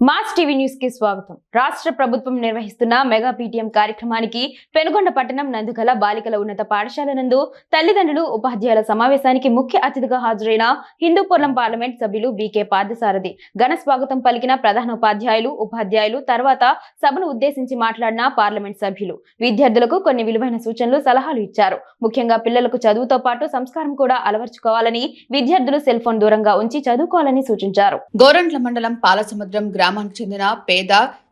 Mass TV news కి స్వాగతం. రాష్ట్ర ప్రభుత్వం నిర్వహిస్తున్న మెగా పీటీఎం కార్యక్రమానికి పెనుగొండ పట్టణం నందుగల బాలికల ఉన్నత పాఠశాల నందు తల్లిదండ్రులు ఉపాధ్యాయుల సమావేశానికి ముఖ్య అతిథిగా హాజరైన హిందూపురం పార్లమెంట్ సభ్యులు బీకే పార్థసారథి ఘన స్వాగతం పలికిన ప్రధాన ఉపాధ్యాయులు ఉపాధ్యాయులు తర్వాత సభను ఉద్దేశించి మాట్లాడిన పార్లమెంట్ సభ్యులు విద్యార్థులకు కొన్ని విలువైన సూచనలు సలహాలు ఇచ్చారు. ముఖ్యంగా పిల్లలకు చదువుతో పాటు సంస్కారం కూడా అలవర్చుకోవాలని, విద్యార్థులు సెల్ ఫోన్ దూరంగా ఉంచి చదువుకోవాలని సూచించారు. గోరంట్ల మండలం పాలసముద్రం గ్రామానికి చెందిన పేద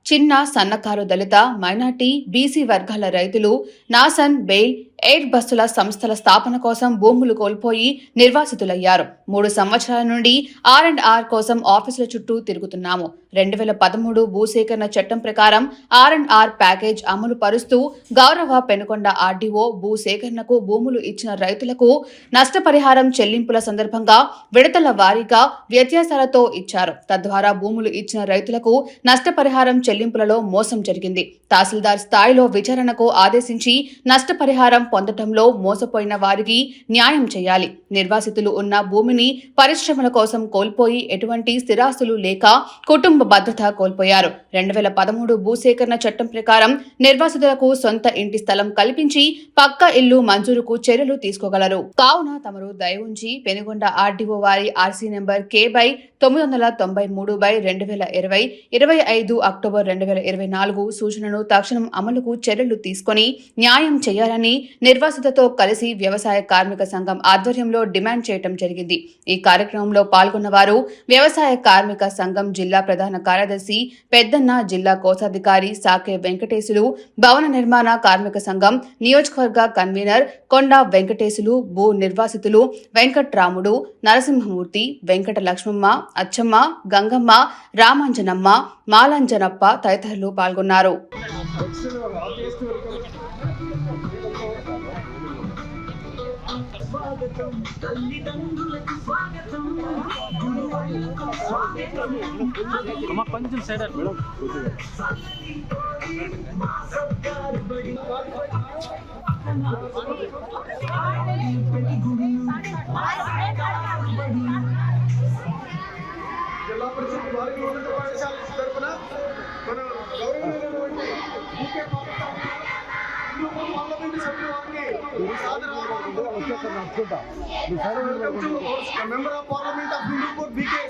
చిన్న సన్నకారు దళిత మైనార్టీ బీసీ వర్గాల రైతులు నాసన్ బెయిల్ ఎయిర్ బస్సుల సంస్థల స్థాపన కోసం భూములు కోల్పోయి నిర్వాసితులయ్యారు. 3 సంవత్సరాల నుండి R&R కోసం ఆఫీసుల చుట్టూ తిరుగుతున్నాము. 2013 భూసేకరణ చట్టం ప్రకారం R&R ప్యాకేజ్ అమలు పరుస్తూ గౌరవ పెనుకొండ ఆర్డీఓ భూసేకరణకు భూములు ఇచ్చిన రైతులకు నష్టపరిహారం చెల్లింపుల సందర్భంగా విడతల వారీగా వ్యత్యాసాలతో ఇచ్చారు. తద్వారా భూములు ఇచ్చిన రైతులకు నష్టపరిహారం చెల్లింపులలో మోసం జరిగింది. తహసీల్దార్ స్థాయిలో విచారణకు ఆదేశించి నష్టపరిహారం పొందటంలో మోసపోయిన వారికి న్యాయం చేయాలి. నిర్వాసితులు ఉన్న భూమిని పరిశ్రమల కోసం కోల్పోయి ఎటువంటి స్థిరాస్తులు లేక కుటుంబ భద్రత కోల్పోయారు. 2013 భూసేకరణ చట్టం ప్రకారం నిర్వాసితులకు సొంత ఇంటి స్థలం కల్పించి పక్క ఇల్లు మంజూరుకు చర్యలు తీసుకోగలరు. కావున తమరు దయ ఉంచి పెనుగొండ ఆర్డీఓ వారి ఆర్సీ నెంబర్ K/993/2020 25 అక్టోబర్ 2024 సూచనను తక్షణం అమలుకు చర్యలు తీసుకొని న్యాయం చేయాలని నిర్వాసితులతో కలిసి వ్యవసాయ కార్మిక సంఘం ఆధ్వర్యంలో డిమాండ్ చేయడం జరిగింది. ఈ కార్యక్రమంలో పాల్గొన్న వారు వ్యవసాయ కార్మిక సంఘం జిల్లా ప్రధాన కార్యదర్శి పెద్దన్న, జిల్లా కోశాధికారి సాకే వెంకటేశులు, భవన నిర్మాణ కార్మిక సంఘం నియోజకవర్గ కన్వీనర్ కొండ వెంకటేశులు, భూ నిర్వాసితులు వెంకట్రాముడు, నరసింహమూర్తి, వెంకట లక్ష్మమ్మ, అచ్చమ్మ, గంగమ్మ, రామాంజనమ్మ, మాలంజనప్ప తదితరులు పాల్గొన్నారు. కొంచెం సైడ్ మేడం. జిల్లా పరిషత్ బాలికల ఉన్నత పాఠశాల తరఫున మన గౌరవనీయులైనటువంటి బీకే పార్లమెంటు సభ్యుల వారికి member of parliament of Hindupur BK